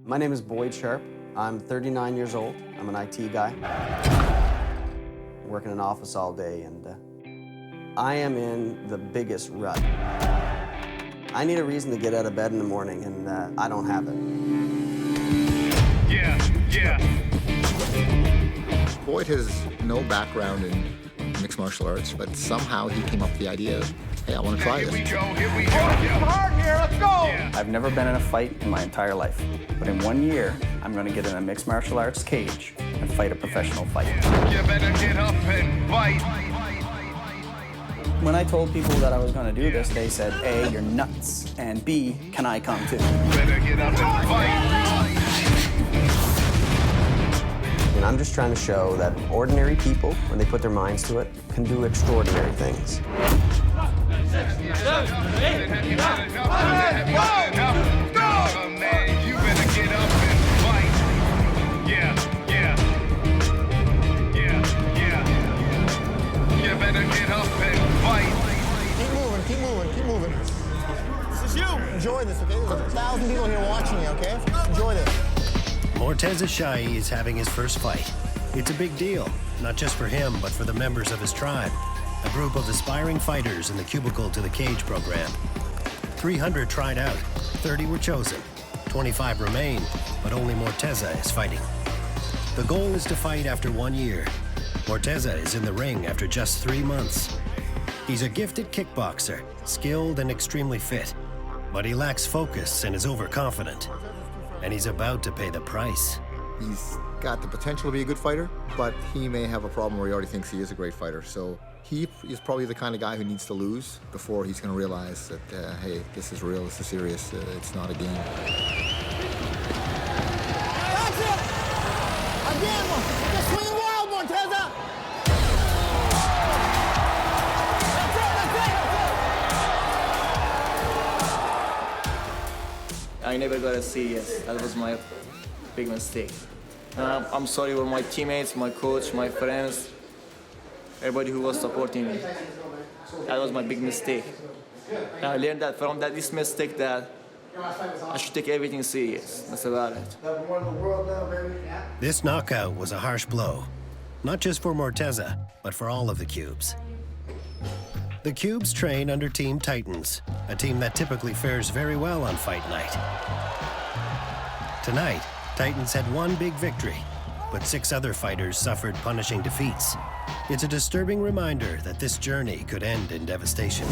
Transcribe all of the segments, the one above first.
My name is Boyd Sharp. I'm 39 years old. I'm an IT guy. Work in an office all day, and I am in the biggest rut. I need a reason to get out of bed in the morning, and I don't have it. Yeah. Boyd has no background in mixed martial arts, but somehow he came up with the idea of, hey, I want to try this. Here we go. Hard here, let's go! Yeah. I've never been in a fight in my entire life, but in 1 year, I'm going to get in a mixed martial arts cage and fight a professional fight. You better get up and fight. When I told people that I was going to do this, they said, A, you're nuts, and B, can I come too? Better get up and fight. And I'm just trying to show that ordinary people, when they put their minds to it, can do extraordinary things. You better get up and fight. Yeah. You better get up and fight. Keep moving. This is you. Enjoy this, okay? There's 1,000 people here watching you, okay? Enjoy this. Morteza Shai is having his first fight. It's a big deal, not just for him, but for the members of his tribe, a group of aspiring fighters in the Cubicle to the Cage program. 300 tried out, 30 were chosen, 25 remain, but only Morteza is fighting. The goal is to fight after 1 year. Morteza is in the ring after just 3 months. He's a gifted kickboxer, skilled and extremely fit, but he lacks focus and is overconfident. And he's about to pay the price. He's got the potential to be a good fighter, but he may have a problem where he already thinks he is a great fighter. So he is probably the kind of guy who needs to lose before he's going to realize that, hey, this is real, this is serious, it's not a game. That's it! Again, just swing wild, Morteza! That's it! I never got a serious. That was my big mistake. I'm sorry for my teammates, my coach, my friends, everybody who was supporting me. That was my big mistake. And I learned that from this mistake that I should take everything serious. That's about it. This knockout was a harsh blow, not just for Morteza, but for all of the Cubes. The Cubes train under Team Titans, a team that typically fares very well on fight night. Tonight, Titans had one big victory, but 6 other fighters suffered punishing defeats. It's a disturbing reminder that this journey could end in devastation.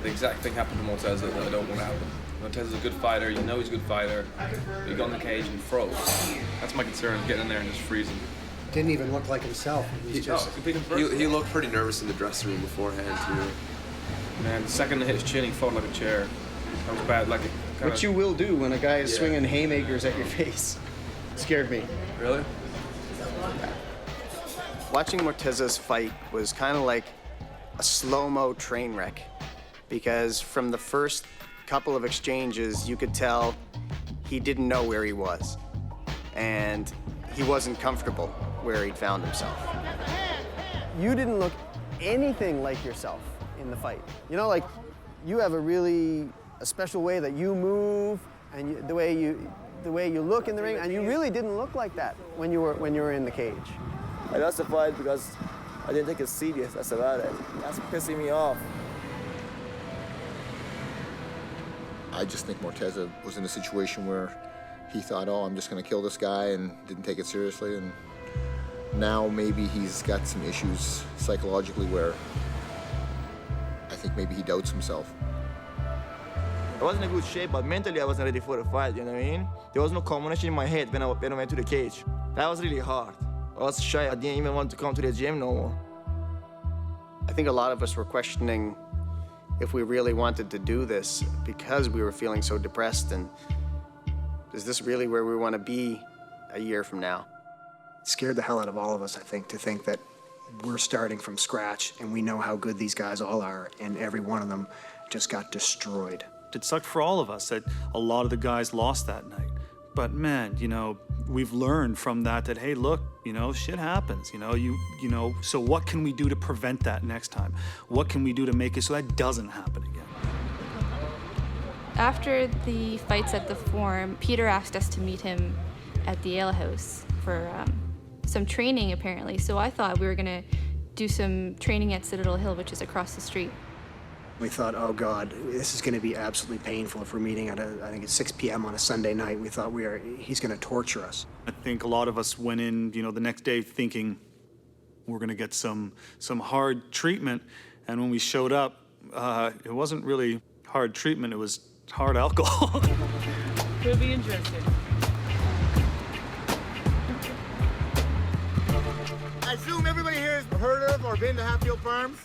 The exact thing happened to Morteza that I don't want to happen. Morteza's a good fighter, you know he's a good fighter, but he got in the cage and froze. That's my concern, getting in there and just freezing. Didn't even look like himself. He looked pretty nervous in the dressing room beforehand, too. Man, the second it hit his chin, he felt like a chair. That was bad, like it kinda... What you will do when a guy is swinging haymakers at your face. Scared me. Really? Watching Morteza's fight was kind of like a slow-mo train wreck, because from the first couple of exchanges, you could tell he didn't know where he was, and he wasn't comfortable where he'd found himself. You didn't look anything like yourself in the fight. You know, like, you have a special way that you move, and the way you look in the ring, and you really didn't look like that when you were in the cage. I lost the fight because I didn't take it serious. That's about it. That's pissing me off. I just think Morteza was in a situation where he thought, oh, I'm just going to kill this guy, and didn't take it seriously. And now maybe he's got some issues psychologically where I think maybe he doubts himself. I wasn't in good shape, but mentally I wasn't ready for the fight, you know what I mean? There was no combination in my head when I went to the cage. That was really hard. I was shy. I didn't even want to come to the gym no more. I think a lot of us were questioning if we really wanted to do this because we were feeling so depressed, and is this really where we want to be a year from now? It scared the hell out of all of us, I think, to think that we're starting from scratch and we know how good these guys all are, and every one of them just got destroyed. It sucked for all of us that a lot of the guys lost that night. But man, you know, we've learned from that, hey, look, you know, shit happens, you know, so what can we do to prevent that next time? What can we do to make it so that doesn't happen again? After the fights at the Forum, Peter asked us to meet him at the Ale House for some training, apparently. So I thought we were gonna do some training at Citadel Hill, which is across the street. We thought, oh God, this is gonna be absolutely painful if we're meeting at I think it's 6 p.m. on a Sunday night. We thought he's gonna torture us. I think a lot of us went in, you know, the next day thinking we're gonna get some hard treatment. And when we showed up, it wasn't really hard treatment, it was hard alcohol. Could be interesting. I assume everybody here has heard of or been to Hatfield Farms?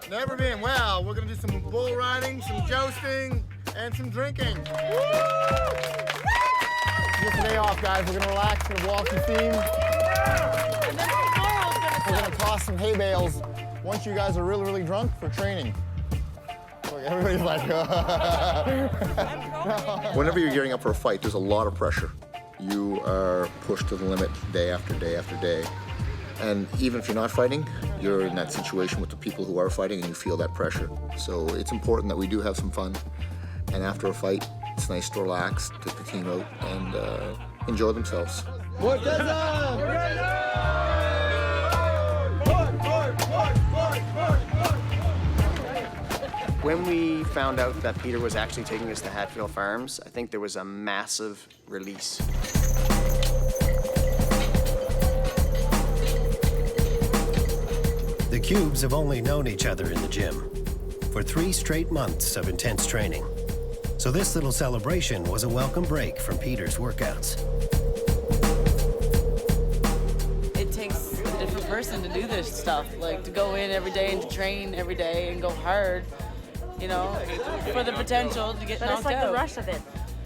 Never been. Well, we're gonna do some bull riding, some jousting, and some drinking. Just a day off, guys. We're gonna relax, gonna walk some theme. We're gonna toss some hay bales once you guys are really, really drunk for training. Look, everybody's like, Whenever you're gearing up for a fight, there's a lot of pressure. You are pushed to the limit day after day after day. And even if you're not fighting, you're in that situation with the people who are fighting and you feel that pressure. So it's important that we do have some fun. And after a fight, it's nice to relax, take the team out, and enjoy themselves. When we found out that Peter was actually taking us to Hatfield Farms, I think there was a massive release. The Cubes have only known each other in the gym for 3 straight months of intense training. So this little celebration was a welcome break from Peter's workouts. It takes a different person to do this stuff, like to go in every day and to train every day and go hard, you know, for the potential to get knocked out. But it's like the rush of it.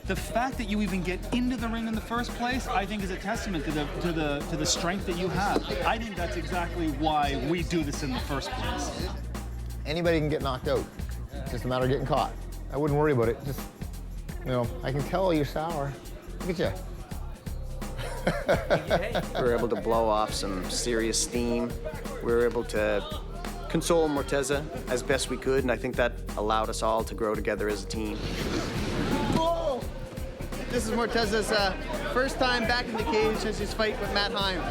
The fact that you even get into the ring in the first place, I think, is a testament to the strength that you have. I think that's exactly why we do this in the first place. anybody can get knocked out. It's just a matter of getting caught. I wouldn't worry about it. Just, you know, I can tell you're sour. Look at you. We were able to blow off some serious steam. We were able to console Morteza as best we could, and I think that allowed us all to grow together as a team. Whoa! This is Morteza's first time back in the cage since his fight with Matt Heim.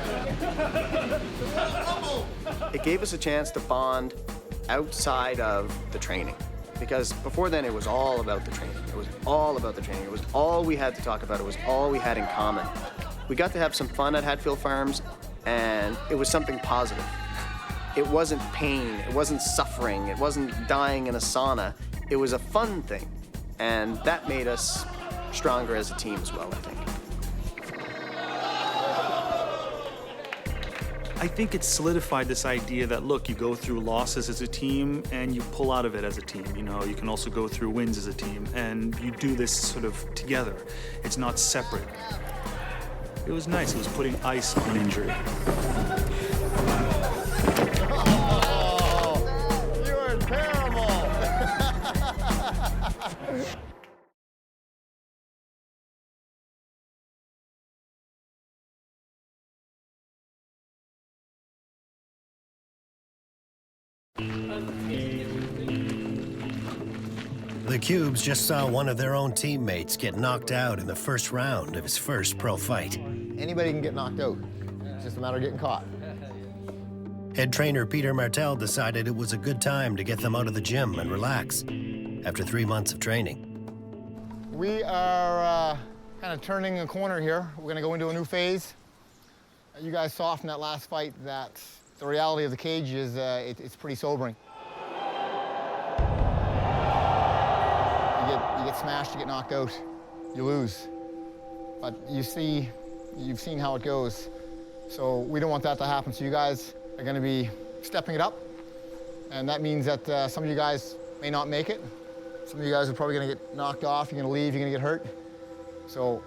It gave us a chance to bond outside of the training. Because before then, it was all about the training. It was all about the training. It was all we had to talk about. It was all we had in common. We got to have some fun at Hatfield Farms, and it was something positive. It wasn't pain. It wasn't suffering. It wasn't dying in a sauna. It was a fun thing, and that made us stronger as a team as well, I think. I think it solidified this idea that, look, you go through losses as a team and you pull out of it as a team. You know, you can also go through wins as a team, and you do this sort of together. It's not separate. It was nice. It was putting ice on injury. Oh, you are terrible. The Cubes just saw one of their own teammates get knocked out in the first round of his first pro fight. Anybody can get knocked out. It's just a matter of getting caught. Head trainer Peter Martel decided it was a good time to get them out of the gym and relax after 3 months of training. We are kind of turning a corner here. We're going to go into a new phase. You guys saw from that last fight that the reality of the cage is it's pretty sobering. You get smashed, you get knocked out, you lose. But you've seen how it goes. So we don't want that to happen. So you guys are going to be stepping it up. And that means that some of you guys may not make it. Some of you guys are probably going to get knocked off, you're going to leave, you're going to get hurt. So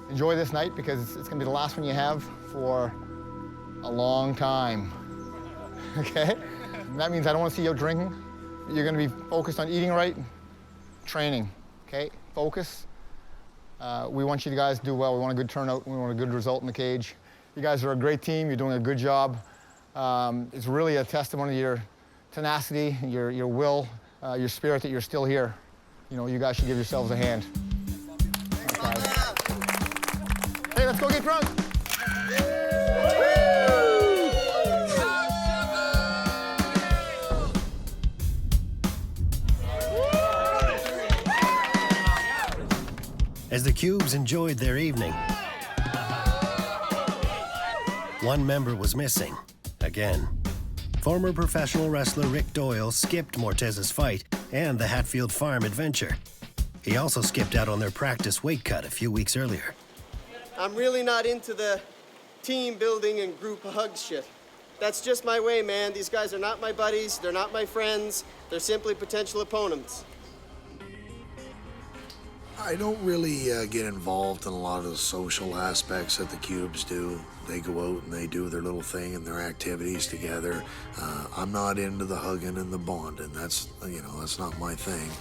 enjoy this night, because it's going to be the last one you have for a long time. Okay? And that means I don't want to see you out drinking. You're going to be focused on eating right, training. Okay? Focus. We want you guys to do well. We want a good turnout. We want a good result in the cage. You guys are a great team. You're doing a good job. It's really a testimony to your tenacity, your will, your spirit that you're still here. You know, you guys should give yourselves a hand. Hey, let's go get drunk. As the Cubes enjoyed their evening, one member was missing again. Former professional wrestler Rick Doyle skipped Mortez's fight and the Hatfield Farm adventure. He also skipped out on their practice weight cut a few weeks earlier. I'm really not into the team building and group hug shit. That's just my way, man. These guys are not my buddies. They're not my friends. They're simply potential opponents. I don't really get involved in a lot of the social aspects that the Cubes do. They go out and they do their little thing and their activities together. I'm not into the hugging and the bonding. That's not my thing.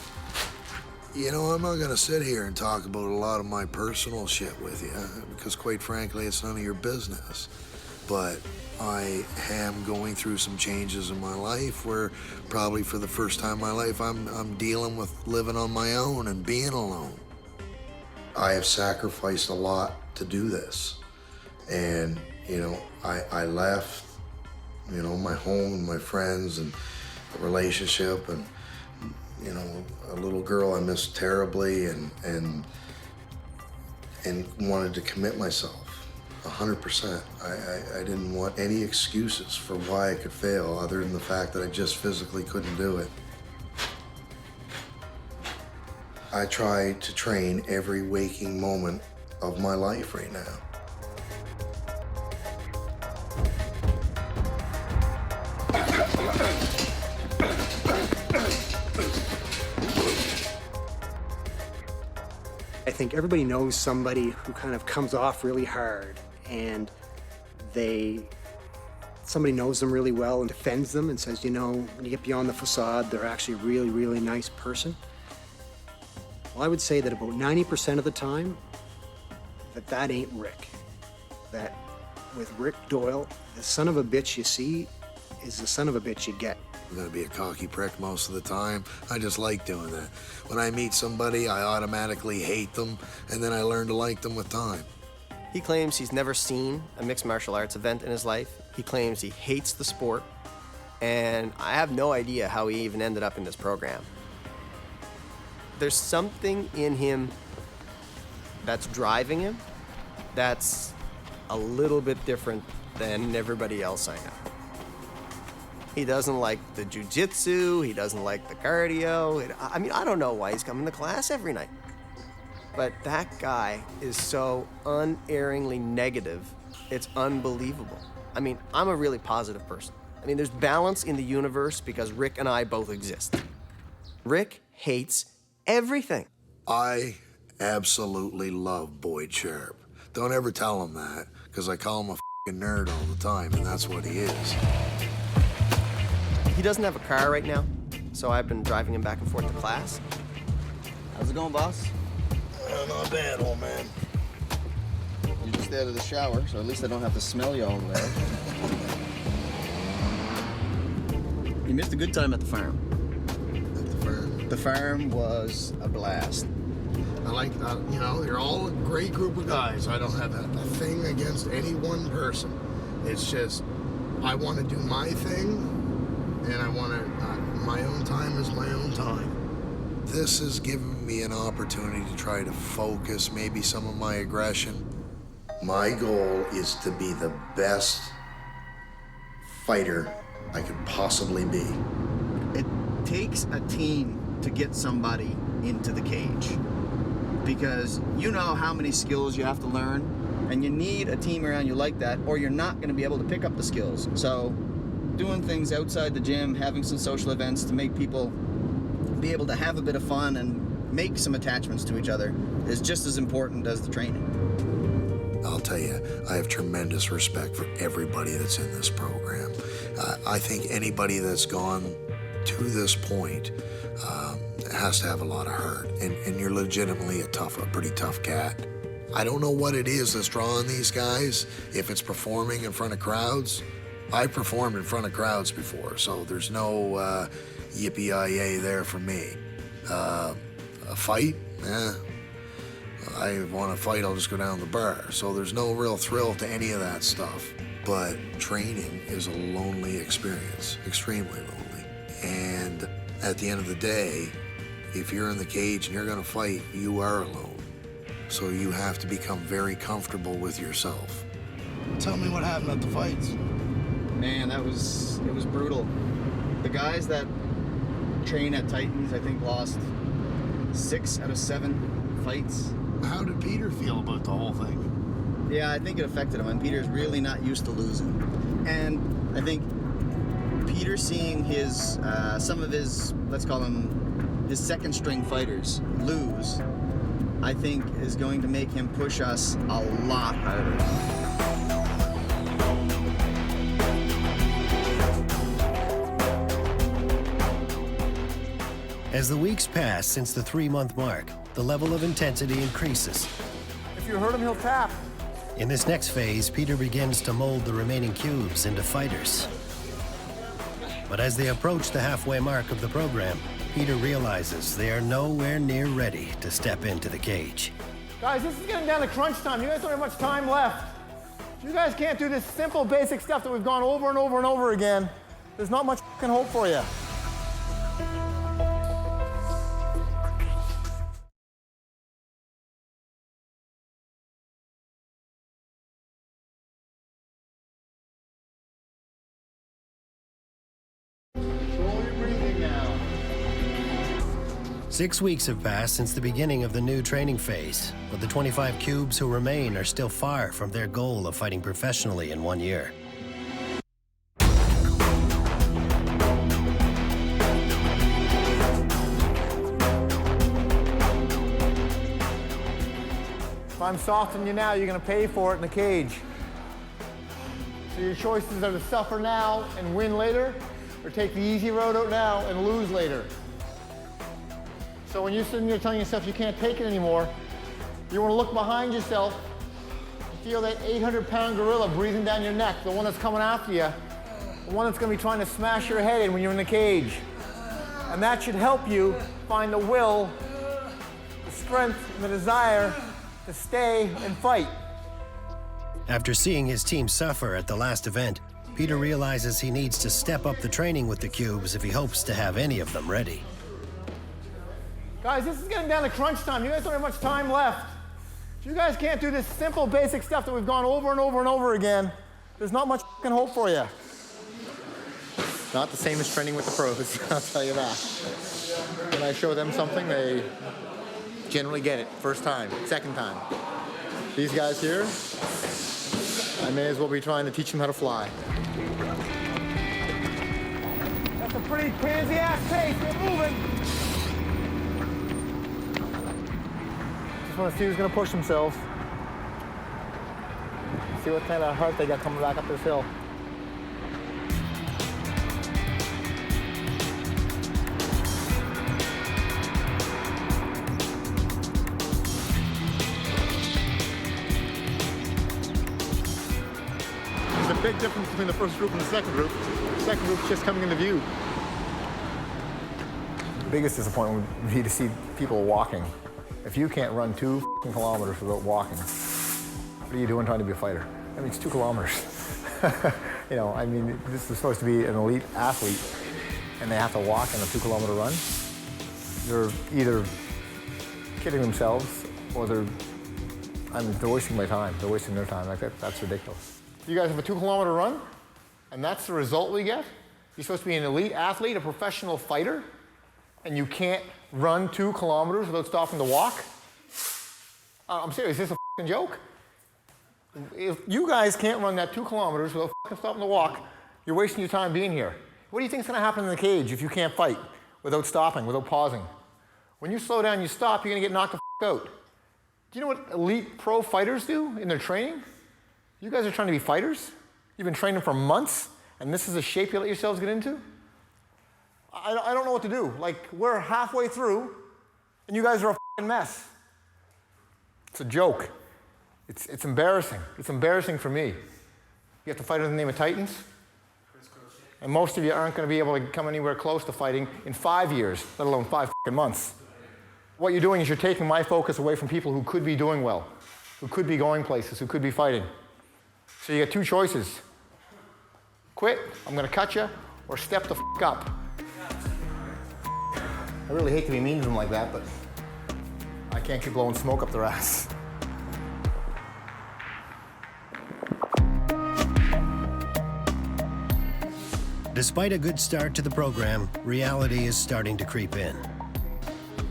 You know, I'm not gonna sit here and talk about a lot of my personal shit with you, because quite frankly, it's none of your business. But I am going through some changes in my life where probably for the first time in my life, I'm dealing with living on my own and being alone. I have sacrificed a lot to do this. And, you know, I left, you know, my home and my friends and a relationship and, you know, a little girl I missed terribly and wanted to commit myself 100%. I didn't want any excuses for why I could fail other than the fact that I just physically couldn't do it. I try to train every waking moment of my life right now. I think everybody knows somebody who kind of comes off really hard, and somebody knows them really well and defends them and says, you know, when you get beyond the facade, they're actually a really, really nice person. Well, I would say that about 90% of the time, that ain't Rick. That with Rick Doyle, the son of a bitch you see is the son of a bitch you get. I'm gonna be a cocky prick most of the time. I just like doing that. When I meet somebody, I automatically hate them, and then I learn to like them with time. He claims he's never seen a mixed martial arts event in his life. He claims he hates the sport, and I have no idea how he even ended up in this program. There's something in him that's driving him that's a little bit different than everybody else I know. He doesn't like the jujitsu, he doesn't like the cardio. I mean, I don't know why he's coming to class every night. But that guy is so unerringly negative, it's unbelievable. I mean, I'm a really positive person. I mean, there's balance in the universe because Rick and I both exist. Rick hates everything. I absolutely love Boyd Sharp. Don't ever tell him that, because I call him a f***ing nerd all the time, and that's what he is. He doesn't have a car right now, so I've been driving him back and forth to class. How's it going, boss? Not bad, old man. You just stay out of the shower, so at least I don't have to smell you all the way. You missed a good time at the farm. At the farm? The farm was a blast. I like that. You know, you're all a great group of guys. I don't have a thing against any one person. It's just, I want to do my thing, and I want to, my own time is my own time. This has given me an opportunity to try to focus maybe some of my aggression. My goal is to be the best fighter I could possibly be. It takes a team to get somebody into the cage, because you know how many skills you have to learn, and you need a team around you like that, or you're not going to be able to pick up the skills. So doing things outside the gym, having some social events to make people be able to have a bit of fun and make some attachments to each other is just as important as the training. I'll tell you, I have tremendous respect for everybody that's in this program. I think anybody that's gone to this point has to have a lot of heart, and you're legitimately a pretty tough cat. I don't know what it is that's drawing these guys, if it's performing in front of crowds. I performed in front of crowds before, so there's no yippee-yi-yay there for me. A fight? I want to fight, I'll just go down the bar. So there's no real thrill to any of that stuff. But training is a lonely experience, extremely lonely. And at the end of the day, if you're in the cage and you're going to fight, you are alone. So you have to become very comfortable with yourself. Tell me what happened at the fights. Man, it was brutal. The guys that train at Titans, I think, lost 6 out of 7 fights. How did Peter feel about the whole thing? Yeah, I think it affected him, and Peter's really not used to losing. And I think Peter seeing his, some of his, let's call them, his second string fighters lose, I think is going to make him push us a lot harder. As the weeks pass since the 3-month mark, the level of intensity increases. If you hurt him, he'll tap. In this next phase, Peter begins to mold the remaining cubes into fighters. But as they approach the halfway mark of the program, Peter realizes they are nowhere near ready to step into the cage. Guys, this is getting down to crunch time. You guys don't have much time left. If you guys can't do this simple, basic stuff that we've gone over and over and over again, there's not much hope for you. Control your breathing now. 6 weeks have passed since the beginning of the new training phase, but the 25 cubes who remain are still far from their goal of fighting professionally in 1 year. If I'm softening you now, you're going to pay for it in the cage. So your choices are to suffer now and win later, or take the easy road out now and lose later. So when you're sitting there telling yourself you can't take it anymore, you want to look behind yourself and feel that 800-pound gorilla breathing down your neck, the one that's coming after you, the one that's going to be trying to smash your head in when you're in the cage. And that should help you find the will, the strength, and the desire to stay and fight. After seeing his team suffer at the last event, Peter realizes he needs to step up the training with the cubes if he hopes to have any of them ready. Guys, this is getting down to crunch time. You guys don't have much time left. If you guys can't do this simple, basic stuff that we've gone over and over and over again, there's not much hope for you. Not the same as training with the pros, I'll tell you that. When I show them something, they generally get it. First time, second time. These guys here, I may as well be trying to teach them how to fly. That's a pretty pansy-ass pace. Get moving. Just want to see who's going to push themselves. See what kind of heart they got coming back up this hill. There's a big difference between the first group and the second group. The second group's just coming into view. The biggest disappointment would be to see people walking. If you can't run 2 kilometers without walking, what are you doing trying to be a fighter? I mean, it's 2 kilometers. You know, I mean, this is supposed to be an elite athlete, and they have to walk on a 2-kilometer run. They're either kidding themselves, or they're wasting my time. They're wasting their time. Like that's ridiculous. You guys have a 2-kilometer run, and that's the result we get? You're supposed to be an elite athlete, a professional fighter, and you can't run 2 kilometers without stopping to walk? I'm serious, is this a f***ing joke? If you guys can't run that 2 kilometers without f***ing stopping to walk, you're wasting your time being here. What do you think is going to happen in the cage if you can't fight without stopping, without pausing? When you slow down, you stop, you're going to get knocked the f*** out. Do you know what elite pro fighters do in their training? You guys are trying to be fighters? You've been training for months, and this is the shape you let yourselves get into? I don't know what to do. Like, we're halfway through, and you guys are a f***ing mess. It's a joke. It's embarrassing. It's embarrassing for me. You have to fight in the name of Titans? And most of you aren't going to be able to come anywhere close to fighting in 5 years, let alone 5 f***ing months. What you're doing is you're taking my focus away from people who could be doing well, who could be going places, who could be fighting. So you get two choices. Quit, I'm going to cut you, or step the f*** up. I really hate to be mean to them like that, but I can't keep blowing smoke up their ass. Despite a good start to the program, reality is starting to creep in.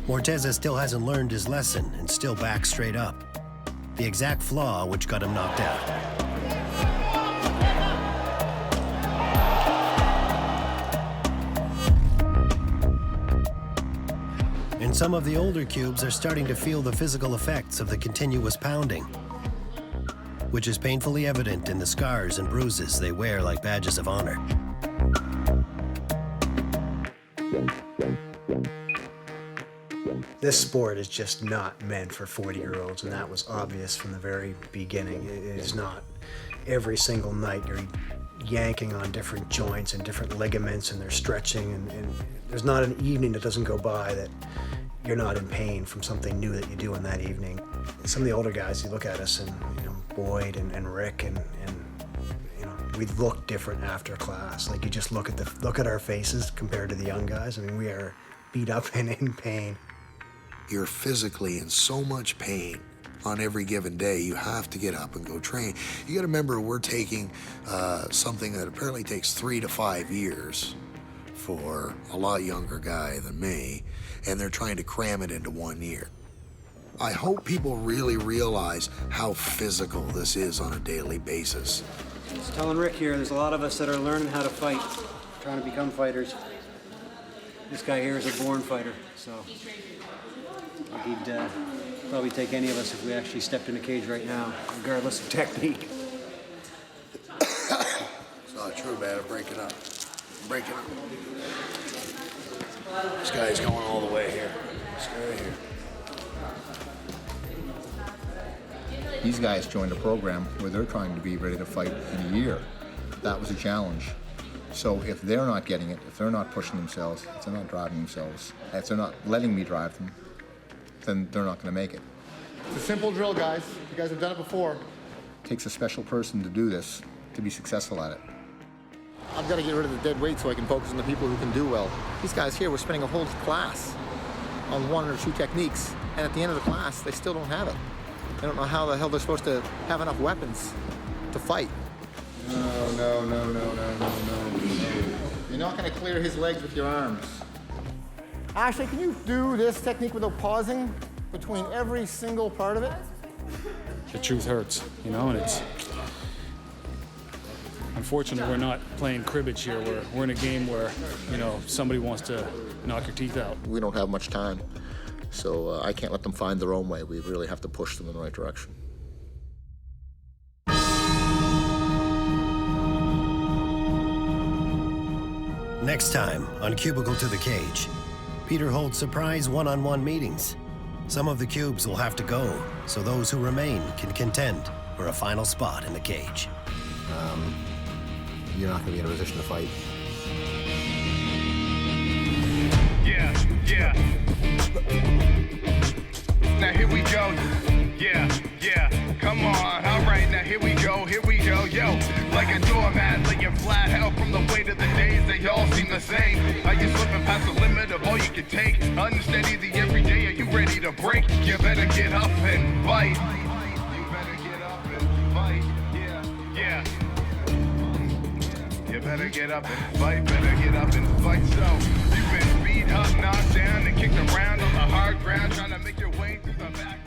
Morteza still hasn't learned his lesson and still backs straight up. The exact flaw which got him knocked out. And some of the older cubes are starting to feel the physical effects of the continuous pounding, which is painfully evident in the scars and bruises they wear like badges of honor. This sport is just not meant for 40-year-olds, and that was obvious from the very beginning. It is not. Every single night you're yanking on different joints and different ligaments, and they're stretching, and there's not an evening that doesn't go by that you're not in pain from something new that you do in that evening. Some of the older guys, you look at us, and Boyd and Rick, and we look different after class. Like, you just look at our faces compared to the young guys. I mean, we are beat up and in pain. You're physically in so much pain on every given day. You have to get up and go train. You got to remember, we're taking something that apparently takes 3 to 5 years for a lot younger guy than me, and they're trying to cram it into 1 year. I hope people really realize how physical this is on a daily basis. I was telling Rick here, there's a lot of us that are learning how to fight, trying to become fighters. This guy here is a born fighter, so he'd probably take any of us if we actually stepped in a cage right now, regardless of technique. It's not true, man. I'm breaking up. I'm breaking up. This guy's going all the way here. This guy right here. These guys joined a program where they're trying to be ready to fight in a year. That was a challenge. So if they're not getting it, if they're not pushing themselves, if they're not driving themselves, if they're not letting me drive them, then they're not going to make it. It's a simple drill, guys. You guys have done it before. It takes a special person to do this, to be successful at it. I've got to get rid of the dead weight so I can focus on the people who can do well. These guys here were spending a whole class on 1 or 2 techniques, and at the end of the class, they still don't have it. They don't know how the hell they're supposed to have enough weapons to fight. No. You're not going to clear his legs with your arms. Ashley, can you do this technique without pausing between every single part of it? The truth hurts, and it's unfortunate we're not playing cribbage here. We're in a game where, somebody wants to knock your teeth out. We don't have much time, so I can't let them find their own way. We really have to push them in the right direction. Next time on Cubicle to the Cage, Peter holds surprise one-on-one meetings. Some of the cubes will have to go, so those who remain can contend for a final spot in the cage. You're not going to be in a position to fight. Yeah. Now here we go. Yeah. Come on. All right, now here we go. Yo, like a doormat laying flat out from the weight of the days. They all seem the same. Are you slipping past the limit of all you can take? Unsteady the everyday. Are you ready to break? You better get up and fight. You better get up and fight. Yeah. You better get up and fight. So you've been beat up, knocked down, and kicked around on the hard ground, trying to make your way through the back.